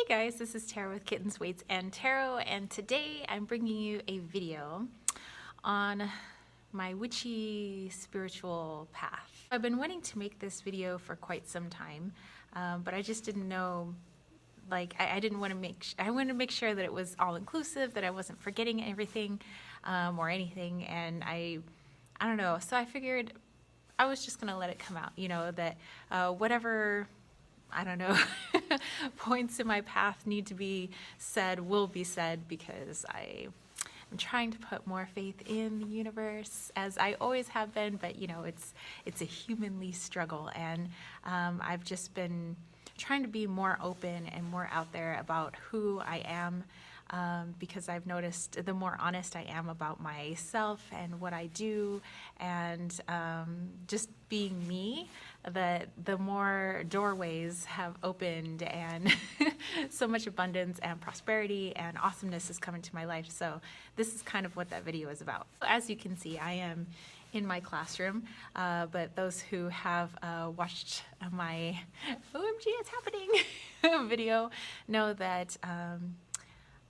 guys, this is Tarot with Kittens, Weights, and Tarot, and today I'm bringing you a video on my witchy spiritual path. I've been wanting to make this video for quite some time, but I just didn't know, like, I didn't want to I wanted to make sure that it was all-inclusive, that I wasn't forgetting everything or anything, and I don't know, so I figured I was just going to let it come out, you know, that whatever, I don't know, points in my path need to be said will be said, because I'm trying to put more faith in the universe, as I always have been, but you know, it's a humanly struggle, and I've just been trying to be more open and more out there about who I am, because I've noticed the more honest I am about myself and what I do, and just being me, the more doorways have opened, and so much abundance and prosperity and awesomeness is coming to my life. So this is kind of what that video is about. As you can see, I am in my classroom, but those who have watched my OMG it's happening video know that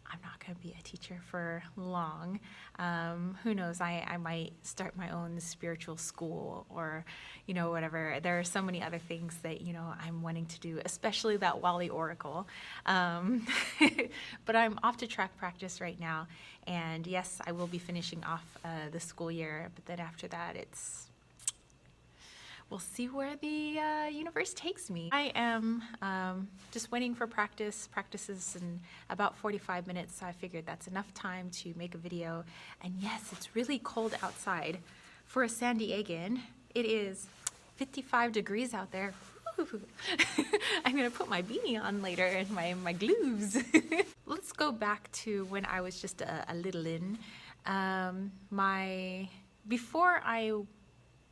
I'm not going to be a teacher for long. Who knows, I might start my own spiritual school, or, you know, whatever. There are so many other things that, you know, I'm wanting to do, especially that Wally Oracle. But I'm off to track practice right now. And yes, I will be finishing off the school year, but then after that, we'll see where the universe takes me. I am just waiting for practice. Practice is in about 45 minutes, so I figured that's enough time to make a video. And yes, it's really cold outside. For a San Diegan, it is 55 degrees out there. I'm gonna put my beanie on later and my gloves. Let's go back to when I was just a little-in. Before I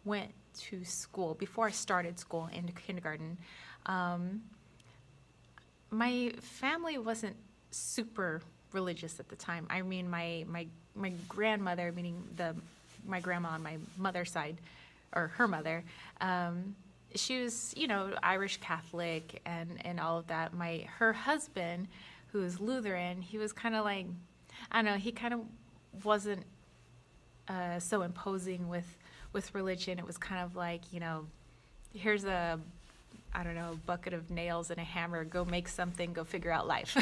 went to school, before I started school in kindergarten, my family wasn't super religious at the time. I mean, my grandmother, meaning my grandma on my mother's side, or her mother, she was, you know, Irish Catholic and all of that. Her husband, who was Lutheran, he was kind of like, I don't know, he kind of wasn't so imposing with religion. It was kind of like, you know, here's a, I don't know, bucket of nails and a hammer, go make something, go figure out life.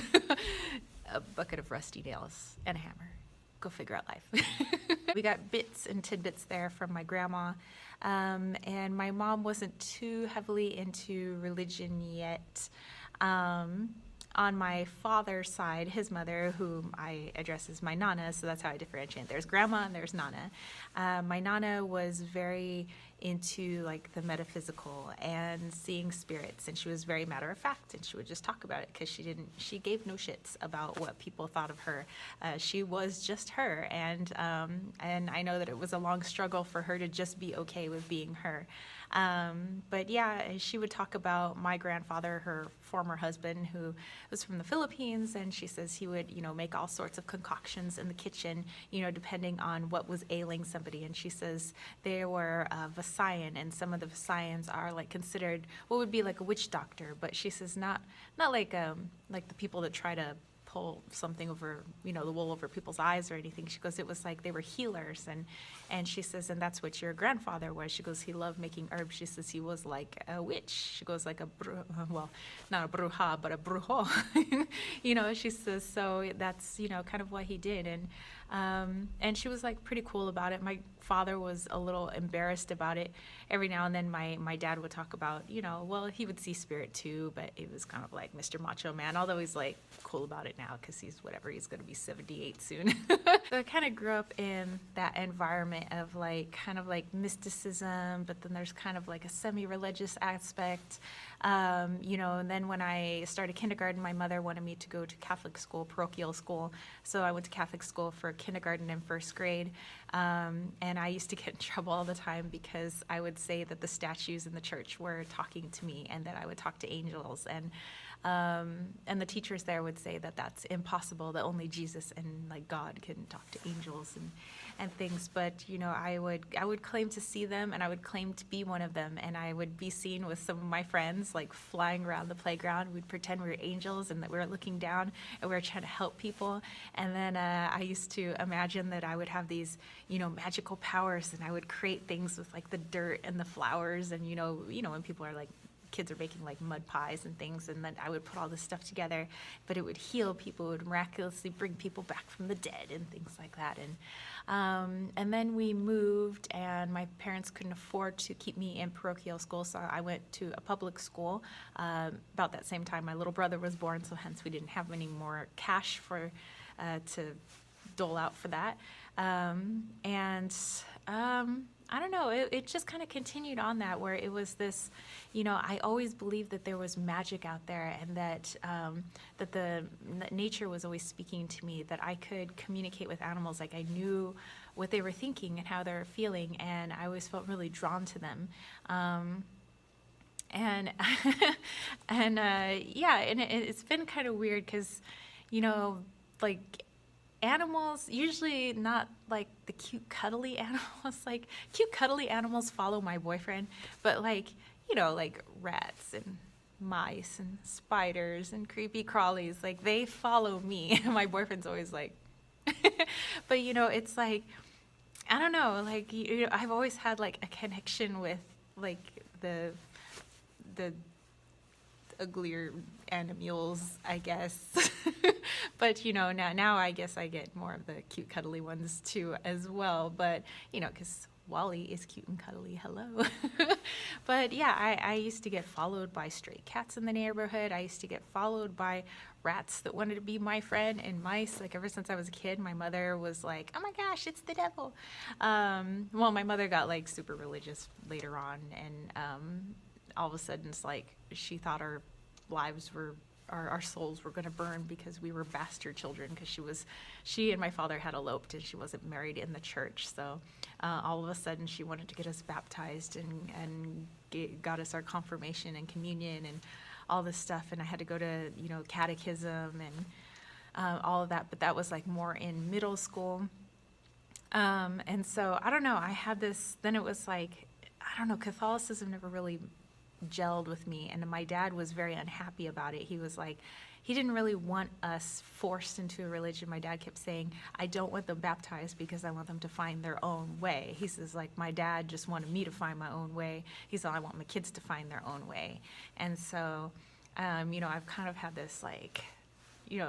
A bucket of rusty nails and a hammer, go figure out life. We got bits and tidbits there from my grandma, and my mom wasn't too heavily into religion yet. On my father's side, his mother, whom I address as my Nana, so that's how I differentiate. There's Grandma and there's Nana. My Nana was very into like the metaphysical and seeing spirits, and she was very matter of fact, and she would just talk about it because she gave no shits about what people thought of her. She was just her, and I know that it was a long struggle for her to just be okay with being her. But yeah, she would talk about my grandfather, her former husband, who was from the Philippines, and she says he would, you know, make all sorts of concoctions in the kitchen, you know, depending on what was ailing somebody. And she says they were Visayan, and some of the Visayans are like considered what would be like a witch doctor, but she says not like the people that try to pull something over, you know, the wool over people's eyes or anything. She goes, it was like they were healers, and she says, and that's what your grandfather was. She goes, he loved making herbs. She says he was like a witch. She goes, like well, not a bruja, but a brujo. You know, she says, so that's, you know, kind of what he did, and she was like pretty cool about it. My father was a little embarrassed about it. Every now and then my dad would talk about, you know, well, he would see spirit too, but it was kind of like Mr. Macho Man, although he's like cool about it now because he's going to be 78 soon. So I kind of grew up in that environment of like kind of like mysticism, but then there's kind of like a semi-religious aspect, you know. And then when I started kindergarten, my mother wanted me to go to Catholic school, parochial school, so I went to Catholic school for kindergarten and first grade. And I used to get in trouble all the time because I would say that the statues in the church were talking to me, and that I would talk to angels. And And the teachers there would say that that's impossible, that only Jesus and like God can talk to angels and things. But, I would claim to see them, and I would claim to be one of them. And I would be seen with some of my friends, like flying around the playground. We'd pretend we were angels and that we were looking down and we were trying to help people. And then I used to imagine that I would have these, magical powers, and I would create things with like the dirt and the flowers. And, when people are like, kids are making like mud pies and things, and then I would put all this stuff together, but it would heal people, it would miraculously bring people back from the dead and things like that. And then we moved, and my parents couldn't afford to keep me in parochial school, so I went to a public school. About that same time my little brother was born, so hence we didn't have any more cash for to dole out for that. I don't know, it just kind of continued on that, where it was this, I always believed that there was magic out there, and that that nature was always speaking to me, that I could communicate with animals, like I knew what they were thinking and how they were feeling, and I always felt really drawn to them. It's been kind of weird because, like, animals, usually not like the cute cuddly animals, like cute cuddly animals follow my boyfriend, but like rats and mice and spiders and creepy crawlies, like they follow me. My boyfriend's always like but it's like, I don't know, like I've always had like a connection with like the uglier animals, I guess. But now I guess I get more of the cute cuddly ones too as well, but because Wally is cute and cuddly, hello. But yeah, I used to get followed by stray cats in the neighborhood. I used to get followed by rats that wanted to be my friend, and mice. Like ever since I was a kid, my mother was like, oh my gosh, it's the devil. Well, my mother got like super religious later on, and all of a sudden it's like she thought our lives were, our souls were going to burn because we were bastard children, because she and my father had eloped and she wasn't married in the church. So all of a sudden she wanted to get us baptized and got us our confirmation and communion and all this stuff, and I had to go to catechism and all of that, but that was like more in middle school. And so I don't know, I had this, then it was like, I don't know, Catholicism never really gelled with me, and my dad was very unhappy about it. He was like, he didn't really want us forced into a religion. My dad kept saying, I don't want them baptized because I want them to find their own way. He says, like, my dad just wanted me to find my own way. He said, I want my kids to find their own way. And so I've kind of had this like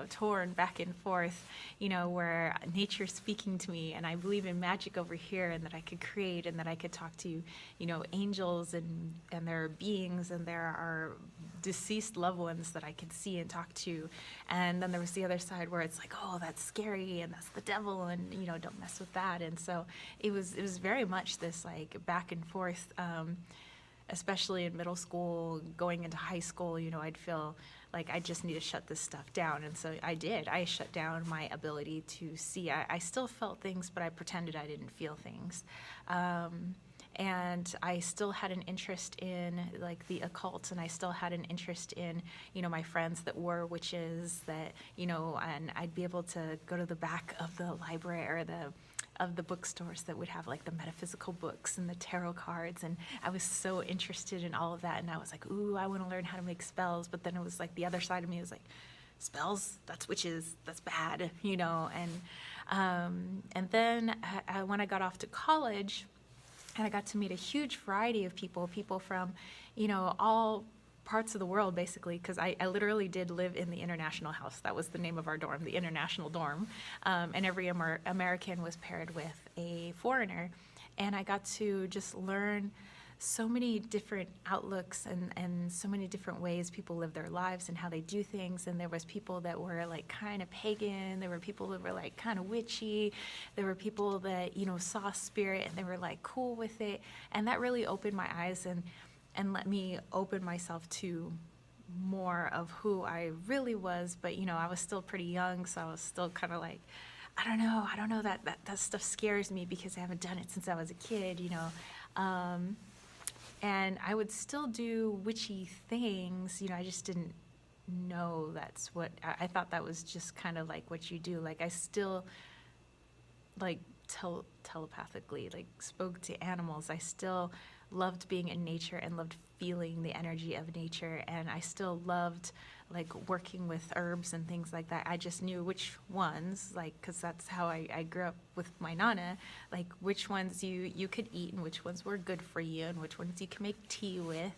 torn back and forth, where nature's speaking to me, and I believe in magic over here, and that I could create, and that I could talk to, angels and there are beings, and there are deceased loved ones that I could see and talk to. And then there was the other side where it's like, oh, that's scary, and that's the devil, and don't mess with that. And so it was very much this like back and forth, especially in middle school, going into high school. I'd feel like I just need to shut this stuff down. And so I did. I shut down my ability to see. I still felt things, but I pretended I didn't feel things. And I still had an interest in like the occult, and I still had an interest in, my friends that were witches, that, and I'd be able to go to the back of the library or of the bookstores that would have like the metaphysical books and the tarot cards, and I was so interested in all of that, and I was like, ooh, I want to learn how to make spells. But then it was like the other side of me was like, spells, that's witches, that's bad, and then when I got off to college, and I got to meet a huge variety of people from all parts of the world, basically, because I literally did live in the International House. That was the name of our dorm, the International Dorm. And every American was paired with a foreigner. And I got to just learn so many different outlooks and so many different ways people live their lives and how they do things. And there was people that were like kind of pagan. There were people that were like kind of witchy. There were people that, saw spirit and they were like cool with it. And that really opened my eyes and let me open myself to more of who I really was. But, I was still pretty young, so I was still kind of like, I don't know, that stuff scares me because I haven't done it since I was a kid, And I would still do witchy things, I just didn't know that's what I thought that was just kind of like what you do. Like I still like telepathically like spoke to animals. I still loved being in nature and loved feeling the energy of nature, and I still loved like working with herbs and things like that. I just knew which ones, like, because that's how I grew up with my nana, like which ones you could eat and which ones were good for you and which ones you can make tea with.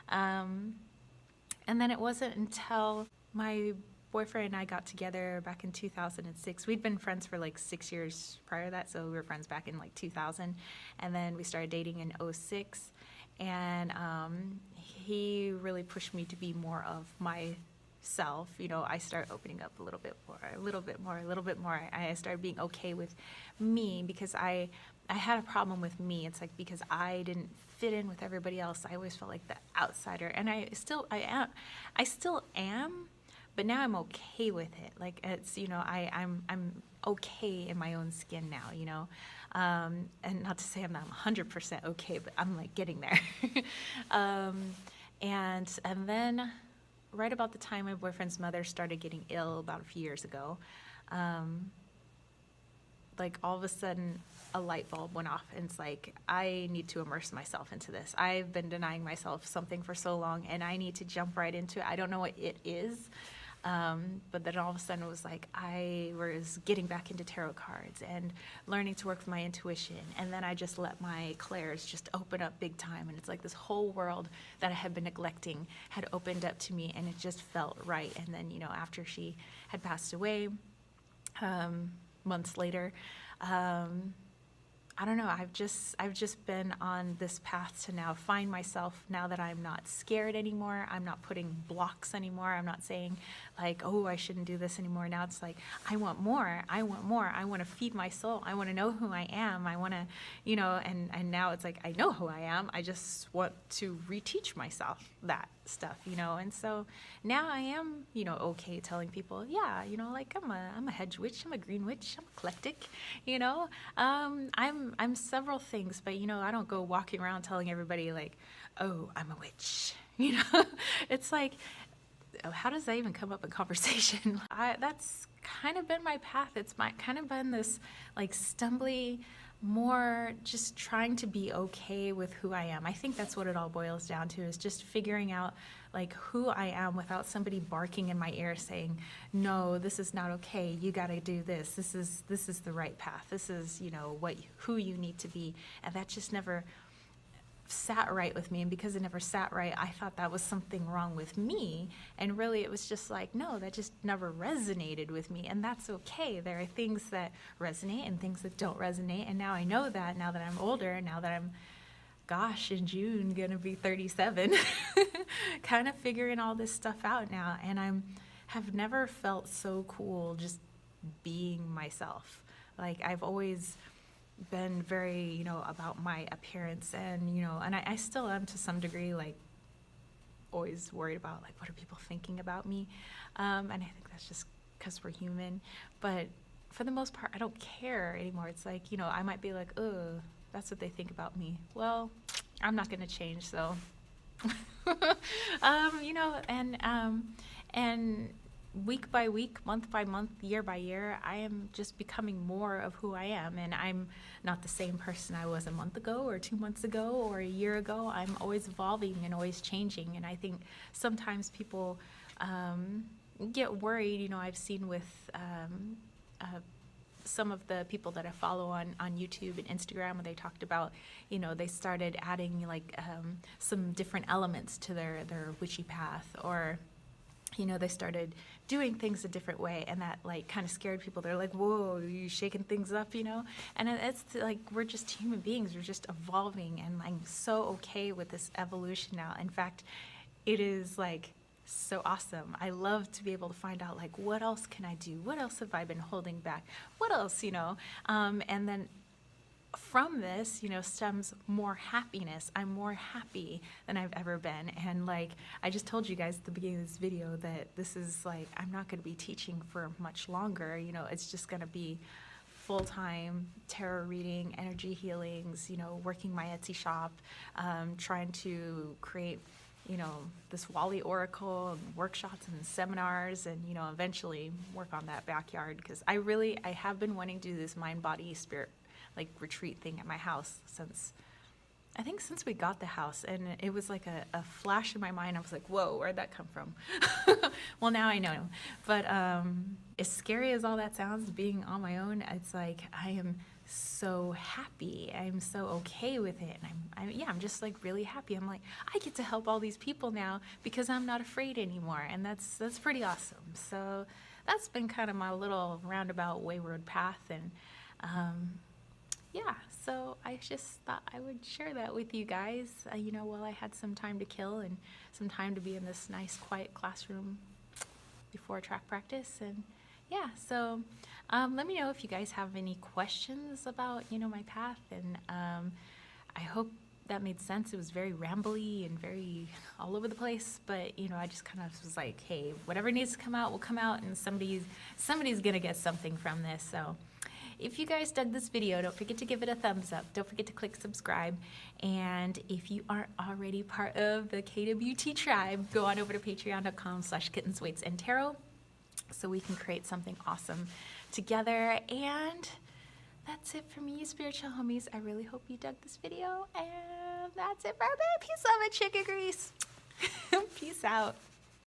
And then it wasn't until my boyfriend and I got together back in 2006. We'd been friends for like 6 years prior to that, so we were friends back in like 2000. And then we started dating in '06. And he really pushed me to be more of myself. You know, I started opening up a little bit more, a little bit more, a little bit more. I started being okay with me because I had a problem with me. It's like because I didn't fit in with everybody else. I always felt like the outsider, and I still am, but now I'm okay with it. Like it's, you know, I'm okay in my own skin now, you know, and not to say I'm not 100% okay, but I'm like getting there. And then right about the time my boyfriend's mother started getting ill about a few years ago, like all of a sudden a light bulb went off, and it's like, I need to immerse myself into this. I've been denying myself something for so long, and I need to jump right into it. I don't know what it is. But then all of a sudden it was like I was getting back into tarot cards and learning to work with my intuition. And then I just let my clairs just open up big time. And it's like this whole world that I had been neglecting had opened up to me, and it just felt right. And then, you know, after she had passed away, months later, I don't know, I've just been on this path to now find myself, now that I'm not scared anymore. I'm not putting blocks anymore. I'm not saying like, oh, I shouldn't do this anymore. Now it's like, I want more. I want more. I want to feed my soul. I want to know who I am. I want to, you know, and now it's like, I know who I am. I just want to reteach myself that stuff, you know. And so now I am, you know, okay telling people, yeah, you know, like I'm a hedge witch, I'm a green witch, I'm eclectic, you know. I'm several things, but you know, I don't go walking around telling everybody like, oh, I'm a witch. You know, it's like, how does that even come up in conversation? That's kind of been my path. It's kind of been this like stumbly, more just trying to be okay with who I am. I think that's what it all boils down to, is just figuring out like who I am without somebody barking in my ear saying, no, this is not okay. You got to do this. This is the right path. This is, you know, who you need to be. And that just never sat right with me. And because it never sat right, I thought that was something wrong with me. And really it was just like, no, that just never resonated with me. And that's okay. There are things that resonate and things that don't resonate. And now I know that, now that I'm older, now that I'm, gosh, in June gonna be 37, kind of figuring all this stuff out now. And have never felt so cool just being myself. Like I've always been very, you know, about my appearance, and you know, and I still am to some degree, like always worried about like what are people thinking about me, and I think that's just because we're human. But for the most part, I don't care anymore. It's like, you know, I might be like, oh, that's what they think about me. Well, I'm not going to change, so you know, and week by week, month by month, year by year, I am just becoming more of who I am. And I'm not the same person I was a month ago or 2 months ago or a year ago. I'm always evolving and always changing. And I think sometimes people get worried. You know, I've seen with some of the people that I follow on YouTube and Instagram, where they talked about, you know, they started adding like some different elements to their witchy path, or you know, they started doing things a different way, and that like kind of scared people. They're like, whoa, are you shaking things up, you know? And it's like, we're just human beings. We're just evolving, and I'm so okay with this evolution now. In fact, it is like so awesome. I love to be able to find out like, what else can I do? What else have I been holding back? What else, you know? And then from this, you know, stems more happiness. I'm more happy than I've ever been. And like, I just told you guys at the beginning of this video that this is like, I'm not going to be teaching for much longer. You know, it's just going to be full-time tarot reading, energy healings, you know, working my Etsy shop, trying to create, this Wally Oracle and workshops and seminars and, eventually work on that backyard, because I have been wanting to do this mind, body, spirit, like retreat thing at my house since we got the house, and it was like a flash in my mind. I was like, whoa, where'd that come from? Well, now I know. But as scary as all that sounds, being on my own, it's like I am so happy. I'm so okay with it. And I'm just like really happy. I'm like, I get to help all these people now because I'm not afraid anymore. And that's pretty awesome. So that's been kind of my little roundabout wayward path. And so I just thought I would share that with you guys, while I had some time to kill and some time to be in this nice quiet classroom before track practice. And so let me know if you guys have any questions about, my path. And I hope that made sense. It was very rambly and very all over the place, but I just kind of was like, hey, whatever needs to come out will come out, and somebody's gonna get something from this. So if you guys dug this video, don't forget to give it a thumbs up. Don't forget to click subscribe. And if you aren't already part of the KWT tribe, go on over to patreon.com/kittensweightsandtarot so we can create something awesome together. And that's it for me, spiritual homies. I really hope you dug this video. And that's it for me. Peace, love, and chicken grease. Peace out.